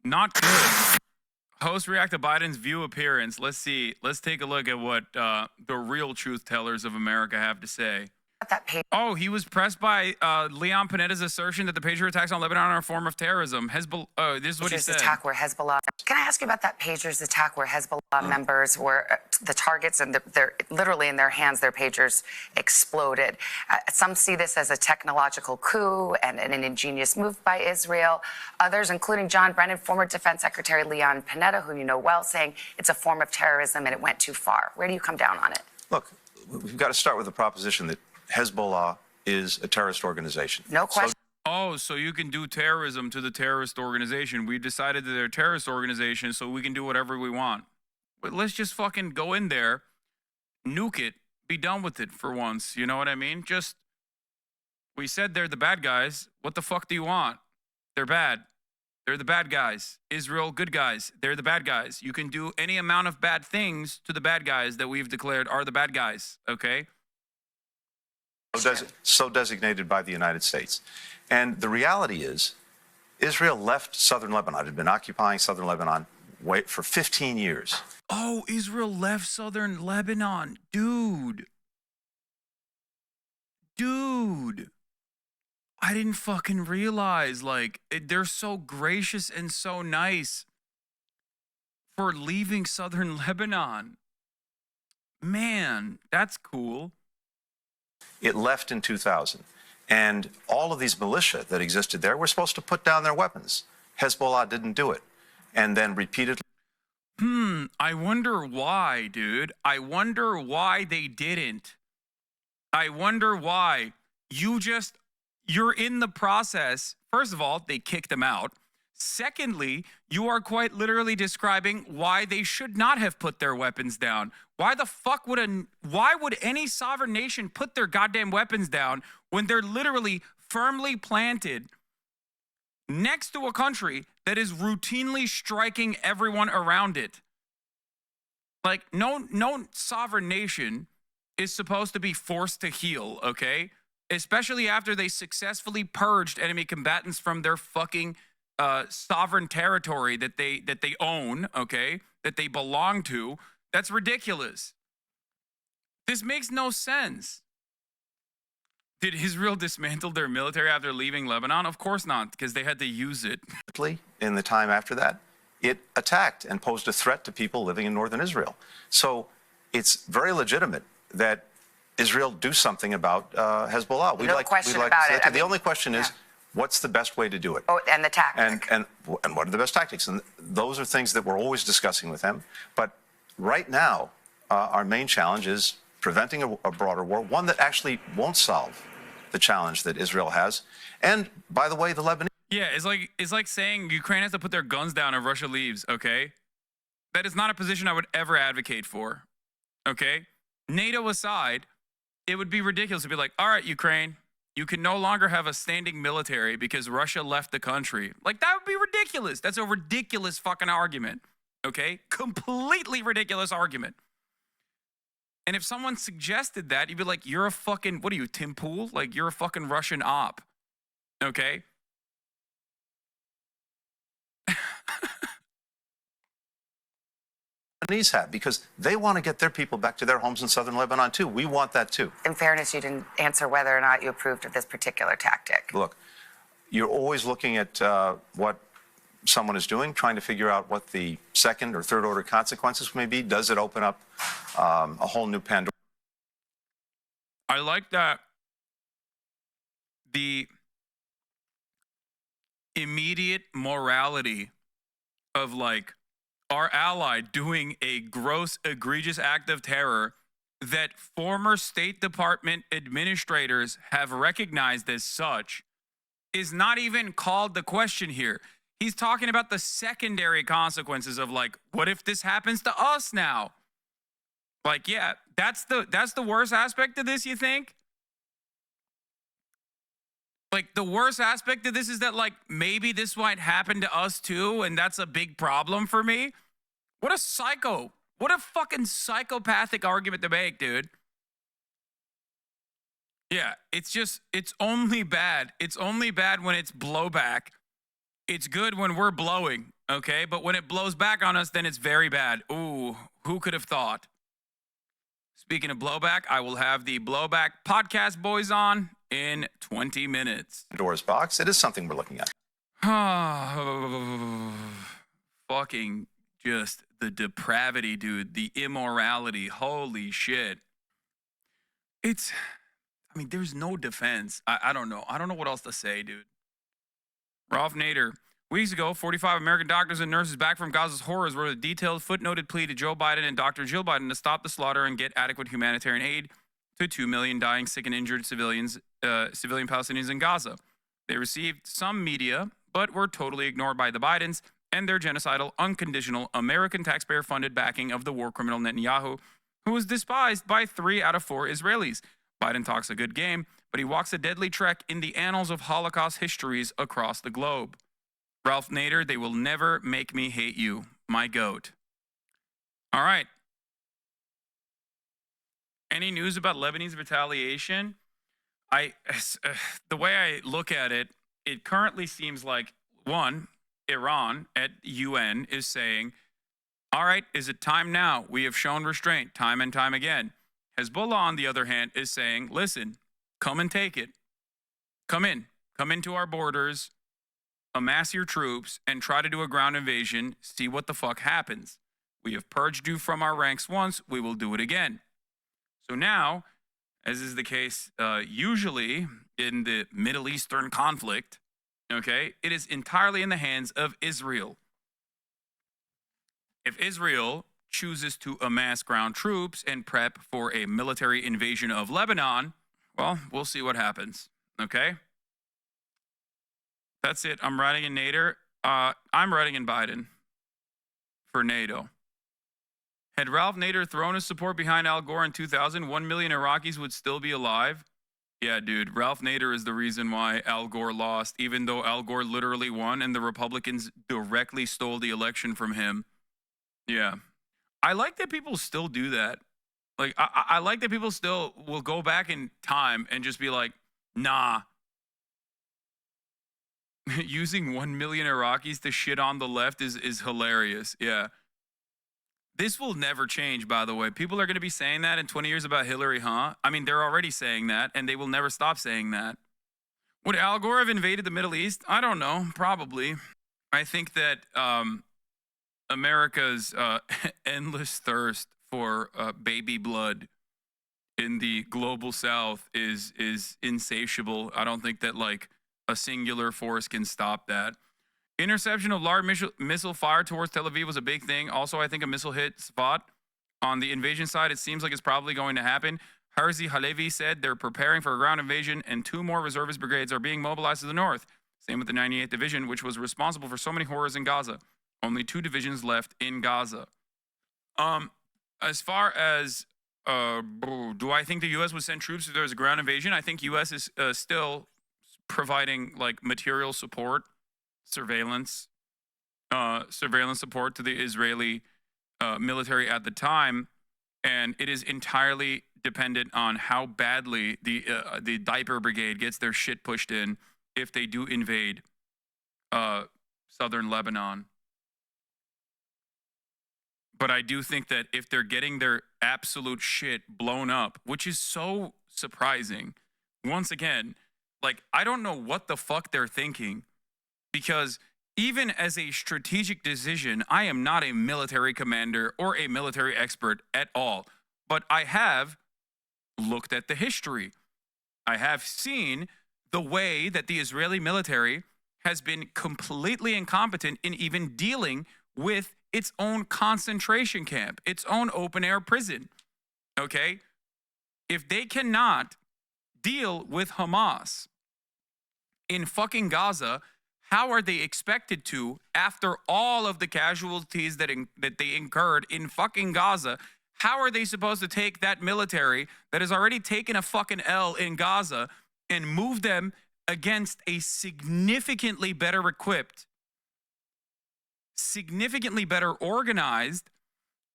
Not good. Host react to Biden's view appearance. Let's see. Let's take a look at what the real truth tellers of America have to say. That page. Oh, he was pressed by Leon Panetta's assertion that the Patriot attacks on Lebanon are a form of terrorism. Hezbollah. Oh, this is what he said. Attack where Hezbollah. Can I ask you about that pagers attack where Hezbollah members were the targets and they're literally in their hands, their pagers exploded. Some see this as a technological coup and an ingenious move by Israel. Others, including John Brennan, former Defense Secretary Leon Panetta, who you know well, saying it's a form of terrorism and it went too far. Where do you come down on it? Look, we've got to start with the proposition that Hezbollah is a terrorist organization. No question. Oh, so you can do terrorism to the terrorist organization. We decided that they're a terrorist organization, so we can do whatever we want. But let's just fucking go in there, nuke it, be done with it for once. You know what I mean? Just, we said they're the bad guys. What the fuck do you want? They're bad. They're the bad guys. Israel, good guys. They're the bad guys. You can do any amount of bad things to the bad guys that we've declared are the bad guys, okay? So designated by the United States. And the reality is, Israel left southern Lebanon, had been occupying southern Lebanon for 15 years. Oh, Israel left southern Lebanon. Dude. I didn't fucking realize, like, they're so gracious and so nice for leaving southern Lebanon. Man, that's cool. It left in 2000. And all of these militia that existed there were supposed to put down their weapons. Hezbollah didn't do it. And then repeatedly. I wonder why, dude. I wonder why they didn't. I wonder why. You're in the process. First of all, they kicked them out. Secondly, you are quite literally describing why they should not have put their weapons down. Why the fuck why would any sovereign nation put their goddamn weapons down when they're literally firmly planted next to a country that is routinely striking everyone around it? Like, no sovereign nation is supposed to be forced to heal, okay? Especially after they successfully purged enemy combatants from their fucking sovereign territory that they own, okay, that they belong to. That's ridiculous. This makes no sense. Did Israel dismantle their military after leaving Lebanon? Of course not, because they had to use it. In the time after that, it attacked and posed a threat to people living in northern Israel. So it's very legitimate that Israel do something about Hezbollah. No question about it. The only question is, what's the best way to do it? Oh, and the tactic. And what are the best tactics? And those are things that we're always discussing with them. But right now, our main challenge is preventing a broader war, one that actually won't solve the challenge that Israel has. And by the way, the Lebanese. Yeah, it's like saying Ukraine has to put their guns down if Russia leaves, okay? That is not a position I would ever advocate for, okay? NATO aside, it would be ridiculous to be like, all right, Ukraine, you can no longer have a standing military because Russia left the country. Like, that would be ridiculous. That's a ridiculous fucking argument, okay? Completely ridiculous argument. And if someone suggested that, you'd be like, you're a fucking, what are you, Tim Pool? Like, you're a fucking Russian op, okay? Have, because they want to get their people back to their homes in southern Lebanon too. We want that too. In fairness, you didn't answer whether or not you approved of this particular tactic. Look, you're always looking at what someone is doing, trying to figure out what the second or third order consequences may be. Does it open up a whole new Pandora? I like that the immediate morality of, like, our ally doing a gross, egregious act of terror that former State Department administrators have recognized as such is not even called the question here. He's talking about the secondary consequences of, like, what if this happens to us now? Like, yeah, that's the worst aspect of this, you think? Like, the worst aspect of this is that, like, maybe this might happen to us too, and that's a big problem for me. What a psycho. What a fucking psychopathic argument to make, dude. Yeah, it's only bad. It's only bad when it's blowback. It's good when we're blowing. Okay, but when it blows back on us, then it's very bad. Ooh, who could have thought? Speaking of blowback, I will have the Blowback Podcast Boys on in 20 minutes. Pandora's box. It is something we're looking at. Fucking just the depravity, dude. The immorality. Holy shit. There's no defense. I don't know. I don't know what else to say, dude. Ralph Nader. Weeks ago, 45 American doctors and nurses back from Gaza's horrors wrote a detailed footnoted plea to Joe Biden and Dr. Jill Biden to stop the slaughter and get adequate humanitarian aid to 2 million dying, sick, and injured civilian Palestinians in Gaza. They received some media, but were totally ignored by the Bidens and their genocidal, unconditional, American taxpayer-funded backing of the war criminal Netanyahu, who was despised by 3 out of 4 Israelis. Biden talks a good game, but he walks a deadly trek in the annals of Holocaust histories across the globe. Ralph Nader, they will never make me hate you, my goat. All right. Any news about Lebanese retaliation? The way I look at it, it currently seems like, one, Iran at UN is saying, all right, is it time now? We have shown restraint time and time again. Hezbollah, on the other hand, is saying, listen, come and take it. Come into our borders, amass your troops, and try to do a ground invasion, see what the fuck happens. We have purged you from our ranks once, we will do it again. So now, as is the case usually in the Middle Eastern conflict, okay, it is entirely in the hands of Israel. If Israel chooses to amass ground troops and prep for a military invasion of Lebanon, well, we'll see what happens, okay? That's it. I'm writing in Nader. I'm writing in Biden for NATO. Had Ralph Nader thrown his support behind Al Gore in 2000, 1 million Iraqis would still be alive. Yeah, dude, Ralph Nader is the reason why Al Gore lost, even though Al Gore literally won and the Republicans directly stole the election from him. Yeah. I like that people still do that. Like, I like that people still will go back in time and just be like, nah. Using 1 million Iraqis to shit on the left is hilarious. Yeah. This will never change, by the way. People are going to be saying that in 20 years about Hillary, huh? I mean, they're already saying that, and they will never stop saying that. Would Al Gore have invaded the Middle East? I don't know. Probably. I think that America's endless thirst for baby blood in the global south is insatiable. I don't think that, like, a singular force can stop that. Interception of large missile fire towards Tel Aviv was a big thing. Also, I think a missile hit Sfat. On the invasion side, it seems like it's probably going to happen. Herzi Halevi said they're preparing for a ground invasion and 2 more reservist brigades are being mobilized to the north. Same with the 98th Division, which was responsible for so many horrors in Gaza. Only 2 divisions left in Gaza. As far as do I think the U.S. would send troops if there was a ground invasion? I think U.S. is still providing, like, material support, surveillance support to the Israeli military at the time, and it is entirely dependent on how badly the diaper brigade gets their shit pushed in if they do invade southern Lebanon. But I do think that if they're getting their absolute shit blown up, which is so surprising, once again, like, I don't know what the fuck they're thinking, because even as a strategic decision, I am not a military commander or a military expert at all. But I have looked at the history. I have seen the way that the Israeli military has been completely incompetent in even dealing with its own concentration camp, its own open-air prison, okay? If they cannot deal with Hamas in fucking Gaza, how are they expected to, after all of the casualties that they incurred in fucking Gaza, how are they supposed to take that military that has already taken a fucking L in Gaza and move them against a significantly better equipped, significantly better organized,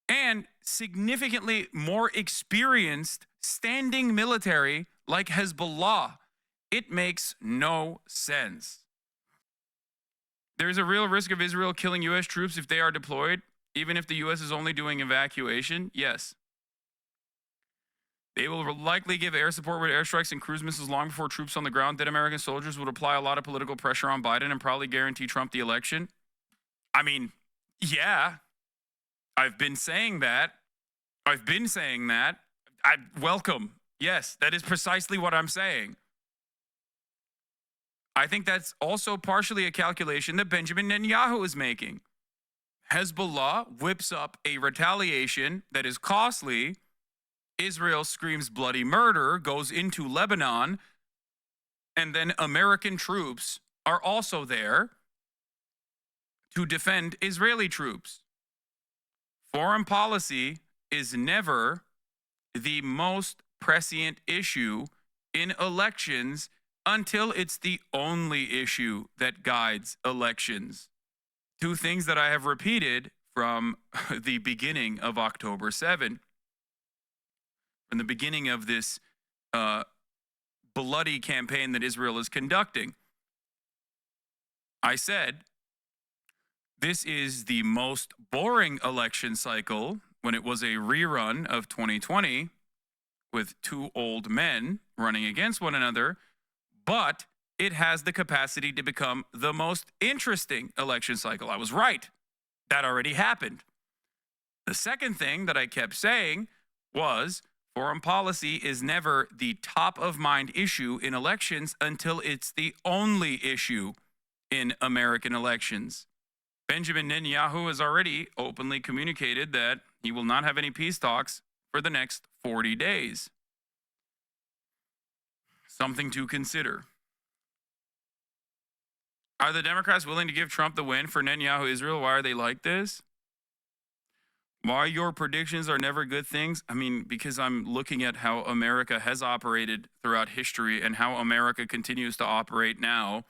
and significantly more experienced standing military like Hezbollah? It makes no sense. There's a real risk of Israel killing U.S. troops if they are deployed, even if the U.S. is only doing evacuation. Yes. They will likely give air support with airstrikes and cruise missiles long before troops on the ground. Dead American soldiers would apply a lot of political pressure on Biden and probably guarantee Trump the election. I mean, yeah, I've been saying that. Welcome. Yes, that is precisely what I'm saying. I think that's also partially a calculation that Benjamin Netanyahu is making. Hezbollah whips up a retaliation that is costly. Israel screams bloody murder, goes into Lebanon, and then American troops are also there to defend Israeli troops. Foreign policy is never the most prescient issue in elections until it's the only issue that guides elections. Two things that I have repeated from the beginning of October 7. From the beginning of this bloody campaign that Israel is conducting. I said, this is the most boring election cycle when it was a rerun of 2020 with two old men running against one another, but it has the capacity to become the most interesting election cycle. I was right. That already happened. The second thing that I kept saying was foreign policy is never the top of mind issue in elections until it's the only issue in American elections. Benjamin Netanyahu has already openly communicated that he will not have any peace talks for the next 40 days. Something to consider. Are the Democrats willing to give Trump the win for Netanyahu Israel? Why are they like this? Why your predictions are never good things? I mean, because I'm looking at how America has operated throughout history and how America continues to operate now,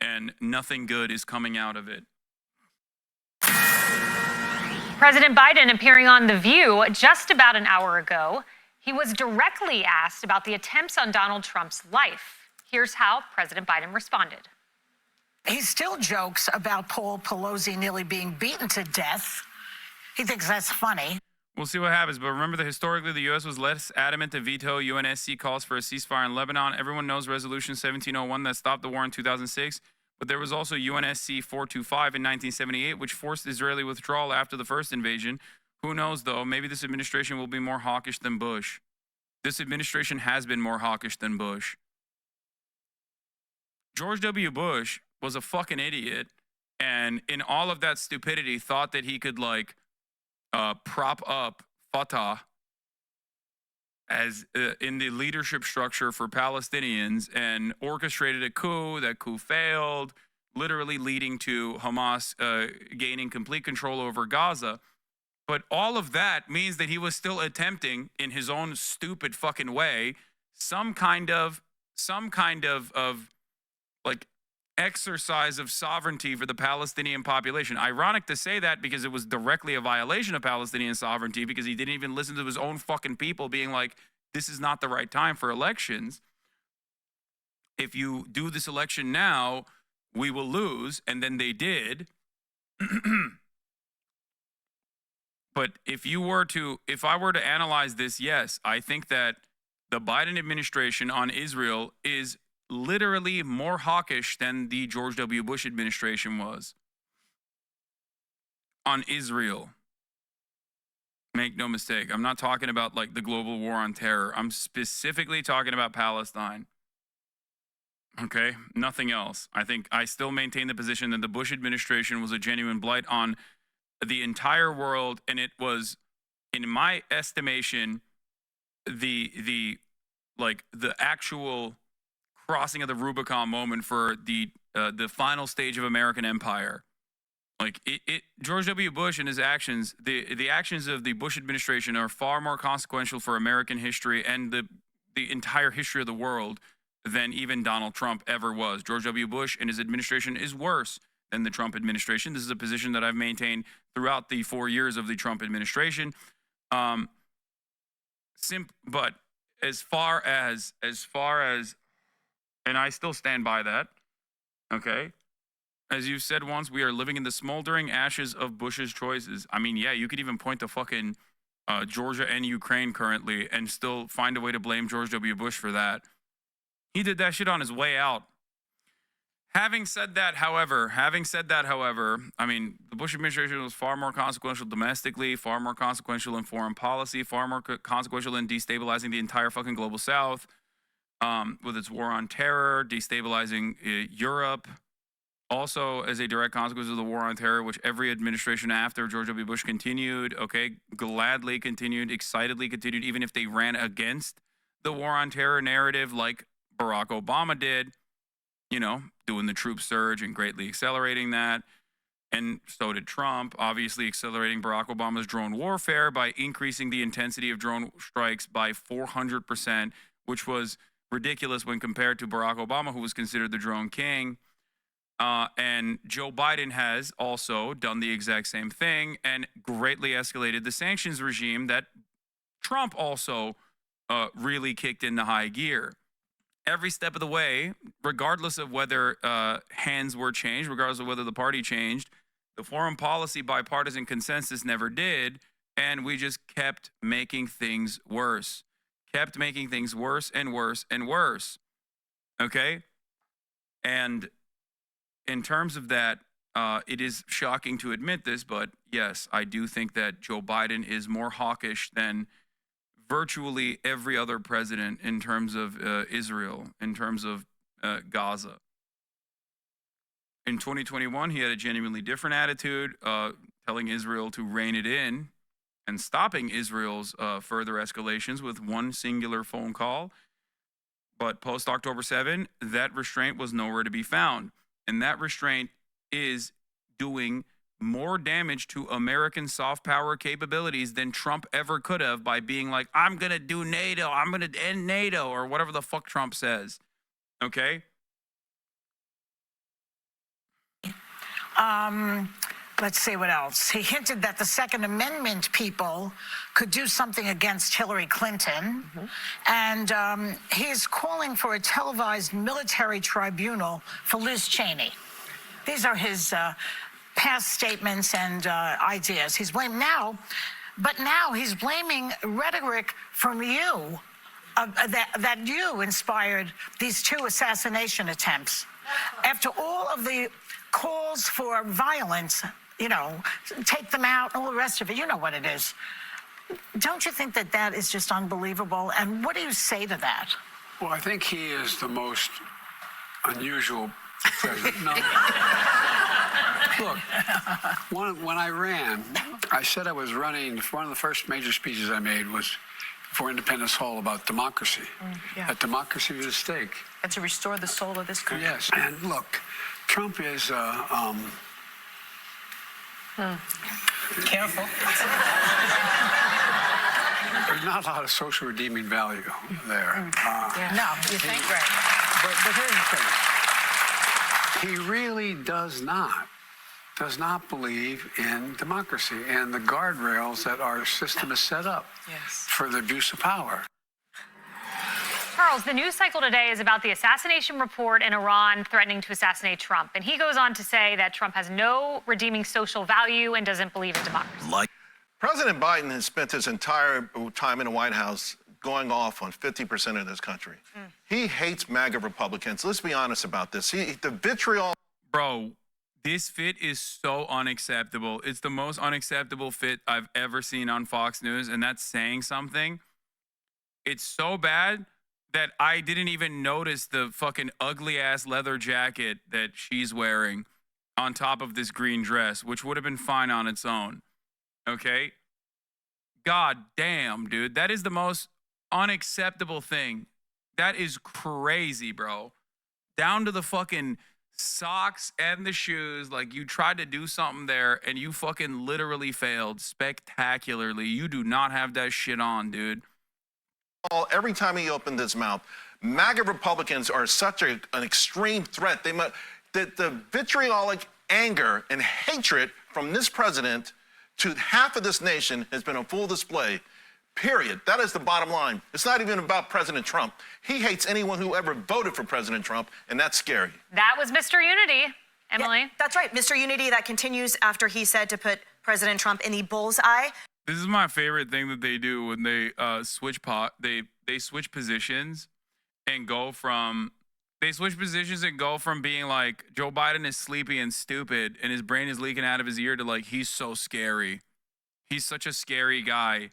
and nothing good is coming out of it. President Biden appearing on The View just about an hour ago. He was directly asked about the attempts on Donald Trump's life. Here's how President Biden responded. He still jokes about Paul Pelosi nearly being beaten to death. He thinks that's funny. We'll see what happens, but remember that historically the U.S. was less adamant to veto UNSC calls for a ceasefire in Lebanon. Everyone knows Resolution 1701 that stopped the war in 2006, but there was also UNSC 425 in 1978, which forced Israeli withdrawal after the first invasion. Who knows, though? Maybe this administration will be more hawkish than Bush. This administration has been more hawkish than Bush. George W. Bush was a fucking idiot, and in all of that stupidity thought that he could, prop up Fatah as in the leadership structure for Palestinians and orchestrated a coup. That coup failed, literally leading to Hamas gaining complete control over Gaza. But all of that means that he was still attempting, in his own stupid fucking way, some kind of exercise of sovereignty for the Palestinian population. Ironic to say that because it was directly a violation of Palestinian sovereignty, because he didn't even listen to his own fucking people being like, this is not the right time for elections. If you do this election now, we will lose. And then they did. But if I were to analyze this, yes, I think that the Biden administration on Israel is literally more hawkish than the George W. Bush administration was on Israel. Make no mistake. I'm not talking about the global war on terror. I'm specifically talking about Palestine. Okay? Nothing else. I still maintain the position that the Bush administration was a genuine blight on the entire world, and it was, in my estimation, the actual crossing of the Rubicon moment for the final stage of American empire. George W. Bush and his actions, the actions of the Bush administration are far more consequential for American history and the entire history of the world than even Donald Trump ever was. George W. Bush and his administration is worse than the Trump administration. This is a position that I've maintained throughout the 4 years of the Trump administration. But as far as, and I still stand by that, okay? as you said once, we are living in the smoldering ashes of Bush's choices. I mean, yeah, you could even point to fucking Georgia and Ukraine currently and still find a way to blame George W. Bush for that. He did that shit on his way out. Having said that, however, I mean, the Bush administration was far more consequential domestically, far more consequential in foreign policy, far more consequential in destabilizing the entire fucking global South with its war on terror, destabilizing Europe. Also, as a direct consequence of the war on terror, which every administration after George W. Bush continued, okay, gladly continued, excitedly continued, even if they ran against the war on terror narrative like Barack Obama did, you know, doing the troop surge and greatly accelerating that. And so did Trump, obviously accelerating Barack Obama's drone warfare by increasing the intensity of drone strikes by 400%, which was ridiculous when compared to Barack Obama, who was considered the drone king. And Joe Biden has also done the exact same thing and greatly escalated the sanctions regime that Trump also really kicked into high gear. Every step of the way, regardless of whether hands were changed, regardless of whether the party changed, the foreign policy bipartisan consensus never did, and we just kept making things worse. Kept making things worse and worse and worse. Okay? And in terms of that, it is shocking to admit this, but yes, I do think that Joe Biden is more hawkish than virtually every other president in terms of Israel, in terms of Gaza. In 2021, he had a genuinely different attitude, telling Israel to rein it in and stopping Israel's further escalations with one singular phone call. But post-October 7, that restraint was nowhere to be found. And that restraint is doing more damage to American soft power capabilities than Trump ever could have by being like, I'm going to do NATO, I'm going to end NATO, or whatever the fuck Trump says. Okay? Let's see what else. He hinted that the Second Amendment people could do something against Hillary Clinton. And he's calling for a televised military tribunal for Liz Cheney. These are his past statements and ideas. He's blaming now, but now he's blaming rhetoric from you that you inspired these two assassination attempts. After all of the calls for violence, you know, take them out, all the rest of it, you know what it is. Don't you think that that is just unbelievable? And what do you say to that? Well, I think he is the most unusual president. No. Look, when I ran, I said I was running. One of the first major speeches I made was before Independence Hall about democracy. That democracy was at stake. And to restore the soul of this country. Yes. And look, Trump is Careful. there's not a lot of social redeeming value there. No, you think? Right. But here's the thing. He really does not believe in democracy and the guardrails that our system is set up for the abuse of power. Charles, the news cycle today is about the assassination report and Iran threatening to assassinate Trump. And he goes on to say that Trump has no redeeming social value and doesn't believe in democracy. President Biden has spent his entire time in the White House going off on 50% of this country. He hates MAGA Republicans. Let's be honest about this. The vitriol. Bro, this fit is so unacceptable. It's the most unacceptable fit I've ever seen on Fox News, and that's saying something. It's so bad that I didn't even notice the fucking ugly-ass leather jacket that she's wearing on top of this green dress, which would have been fine on its own. Okay? God damn, dude. That is the most unacceptable thing. That is crazy, bro. Down to the fucking socks and the shoes. Like, you tried to do something there and you fucking literally failed spectacularly. You do not have that shit on, dude. Every time he opened his mouth, MAGA Republicans are such an extreme threat. The vitriolic anger and hatred from this president to half of this nation has been on full display, period. That is the bottom line. It's not even about President Trump. He hates anyone who ever voted for President Trump, and that's scary. That was Mr. Unity. Emily? Yeah, that's right. Mr. Unity, that continues after he said to put President Trump in the bull's eye. This is my favorite thing that they do when they switch they switch positions and go from being like Joe Biden is sleepy and stupid and his brain is leaking out of his ear to like he's so scary. He's such a scary guy.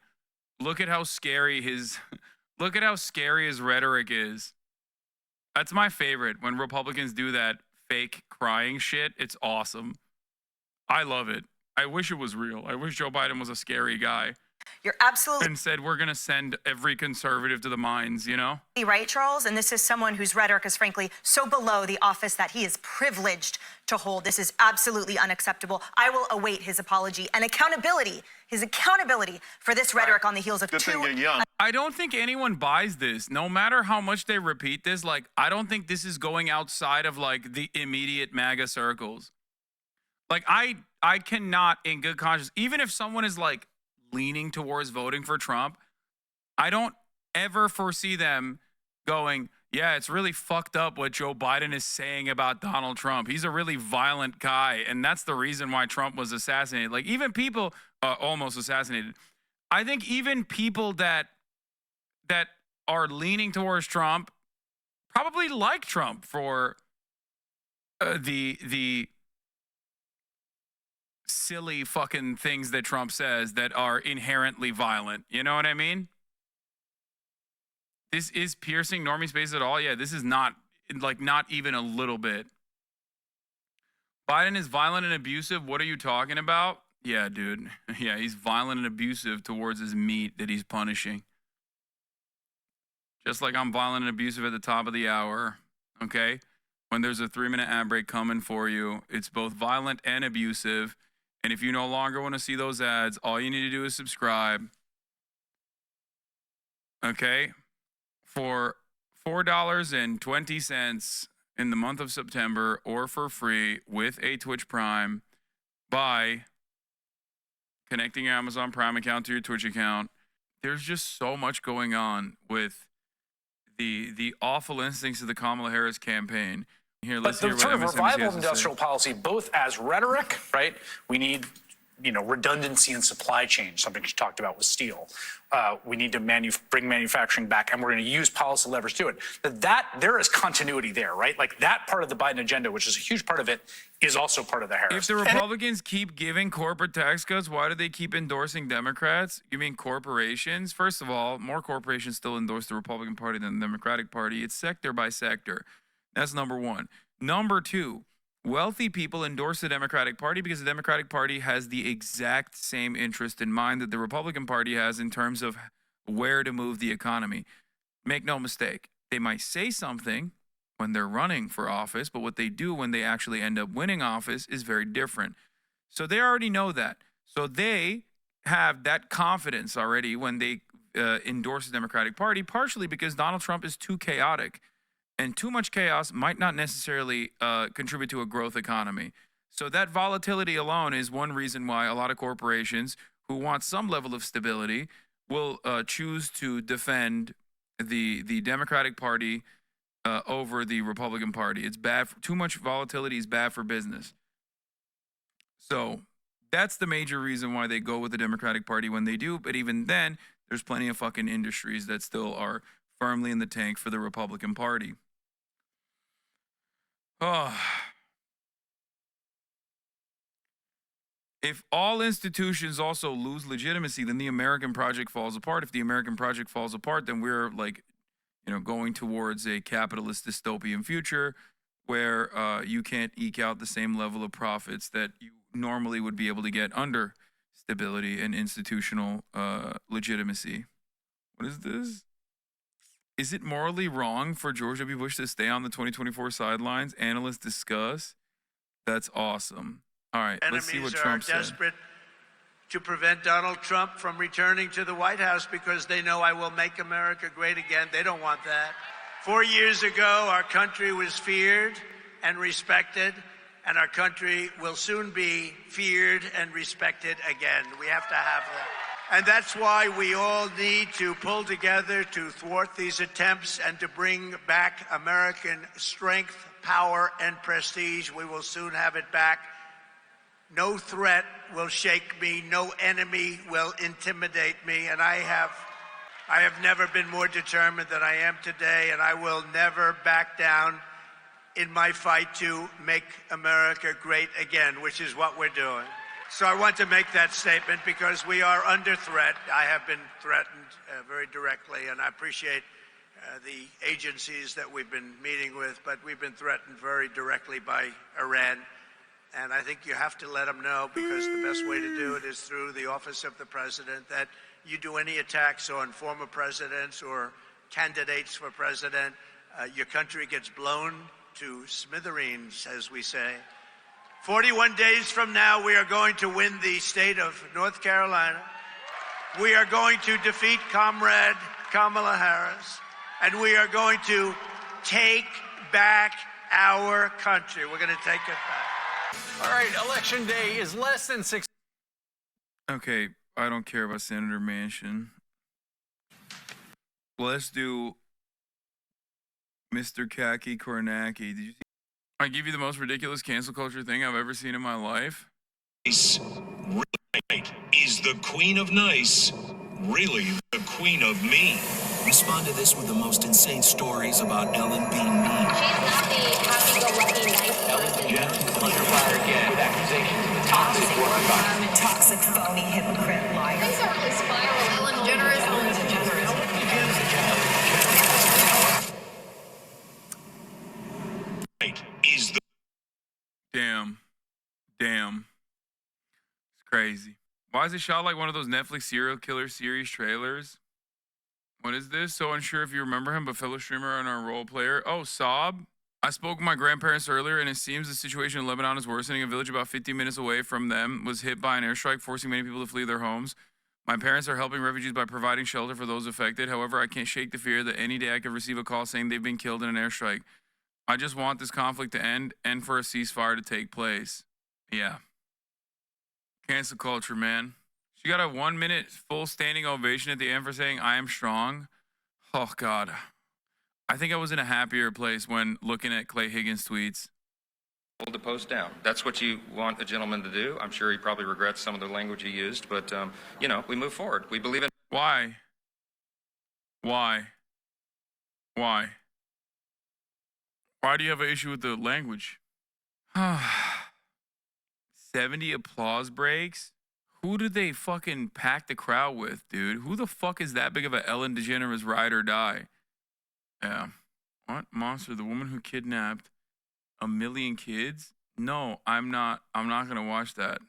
Look at how scary his rhetoric is. That's my favorite when Republicans do that fake crying shit. It's awesome. I love it. I wish it was real. I wish Joe Biden was a scary guy. You're absolutely And said, we're going to send every conservative to the mines, you know? right, Charles. And this is someone whose rhetoric is frankly so below the office that he is privileged to hold. This is absolutely unacceptable. I will await his apology and accountability, for this rhetoric on the heels of Good thing you're two. young. I don't think anyone buys this. No matter how much they repeat this, like, I don't think this is going outside of, like, the immediate MAGA circles. Like, I cannot, in good conscience, even if someone is, like, leaning towards voting for Trump, I don't ever foresee them going, yeah, it's really fucked up what Joe Biden is saying about Donald Trump. He's a really violent guy, and that's the reason why Trump was assassinated. Like, even people almost assassinated. I think even people that are leaning towards Trump probably like Trump for the silly fucking things that Trump says that are inherently violent. You know what I mean? This is piercing normie space at all? Yeah, this is not, like, not even a little bit. Biden is violent and abusive. What are you talking about? Yeah, dude. Yeah, he's violent and abusive towards his meat that he's punishing. Just like I'm violent and abusive at the top of the hour, okay? When there's a 3-minute ad break coming for you, it's both violent and abusive. And if you no longer want to see those ads, all you need to do is subscribe. Okay? For $4.20 in the month of September, or for free with a Twitch Prime, by connecting your Amazon Prime account to your Twitch account. There's just so much going on with the awful instincts of the Kamala Harris campaign. Here, let's hear But the what sort of MSNBC revival has of to industrial say. policy, both as rhetoric, right? We need, redundancy in supply chain, something she talked about with steel. We need to bring manufacturing back, and we're going to use policy levers to do it. There is continuity there, right? Like that part of the Biden agenda, which is a huge part of it, is also part of the Harris. If the Republicans keep giving corporate tax cuts, why do they keep endorsing Democrats? You mean corporations? First of all, more corporations still endorse the Republican Party than the Democratic Party. It's sector by sector. That's number one. Number two, wealthy people endorse the Democratic Party because the Democratic Party has the exact same interest in mind that the Republican Party has in terms of where to move the economy. Make no mistake, they might say something when they're running for office, but what they do when they actually end up winning office is very different. So they already know that. So they have that confidence already when they endorse the Democratic Party, partially because Donald Trump is too chaotic. And too much chaos might not necessarily contribute to a growth economy. So that volatility alone is one reason why a lot of corporations who want some level of stability will choose to defend the Democratic Party over the Republican Party. It's bad. Too much volatility is bad for business. So that's the major reason why they go with the Democratic Party when they do. But even then, there's plenty of fucking industries that still are firmly in the tank for the Republican Party. Oh. If all institutions also lose legitimacy, then the American project falls apart. If the American project falls apart, then we're going towards a capitalist dystopian future where you can't eke out the same level of profits that you normally would be able to get under stability and institutional legitimacy. What is this? Is it morally wrong for George W. Bush to stay on the 2024 sidelines? Analysts discuss. That's awesome. All right, let's see what Trump said. Enemies are desperate to prevent Donald Trump from returning to the White House because they know I will make America great again. They don't want that. 4 years ago, our country was feared and respected, and our country will soon be feared and respected again. We have to have that. And that's why we all need to pull together to thwart these attempts and to bring back American strength, power, and prestige. We will soon have it back. No threat will shake me. No enemy will intimidate me. And I have never been more determined than I am today, and I will never back down in my fight to make America great again, which is what we're doing. So I want to make that statement because we are under threat. I have been threatened very directly, and I appreciate the agencies that we've been meeting with, but we've been threatened very directly by Iran. And I think you have to let them know, because the best way to do it is through the office of the president, that you do any attacks on former presidents or candidates for president, your country gets blown to smithereens, as we say. 41 days from now, we are going to win the state of North Carolina. We are going to defeat Comrade Kamala Harris, and we are going to take back our country. We're going to take it back. All right, Election Day is less than 6. Okay, I don't care about Senator Manchin. Let's do Mr. Kaki Kornacki. Did you see? I give you the most ridiculous cancel culture thing I've ever seen in my life. Is the queen of nice really the queen of mean? Respond to this with the most insane stories about Ellen being mean. She's not the happy-go-lucky nice Ellen DeGeneres under fire again with accusations of a toxic work environment. Toxic, phony, hypocrite, liar. Things are really spiraling. Ellen DeGeneres owns a generous. Is the Damn. It's crazy. Why is it shot like one of those Netflix serial killer series trailers? What is this? So unsure if you remember him, but fellow streamer and our role player. Oh, Saab. I spoke with my grandparents earlier, and it seems the situation in Lebanon is worsening. A village about 50 minutes away from them was hit by an airstrike, forcing many people to flee their homes. My parents are helping refugees by providing shelter for those affected. However, I can't shake the fear that any day I could receive a call saying they've been killed in an airstrike. I just want this conflict to end and for a ceasefire to take place. Yeah. Cancel culture, man. She got a 1 minute full standing ovation at the end for saying, I am strong. Oh, God. I think I was in a happier place when looking at Clay Higgins' tweets. Hold the post down. That's what you want a gentleman to do. I'm sure he probably regrets some of the language he used, but, we move forward. We believe in... Why? Why do you have an issue with the language? 70 applause breaks? Who did they fucking pack the crowd with, dude? Who the fuck is that big of a Ellen DeGeneres ride or die? Yeah. What? Monster, the woman who kidnapped 1 million kids? No, I'm not gonna watch that.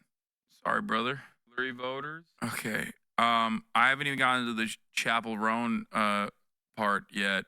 Sorry, brother. Blurry voters? Okay. I haven't even gotten to the Chapel Roan part yet.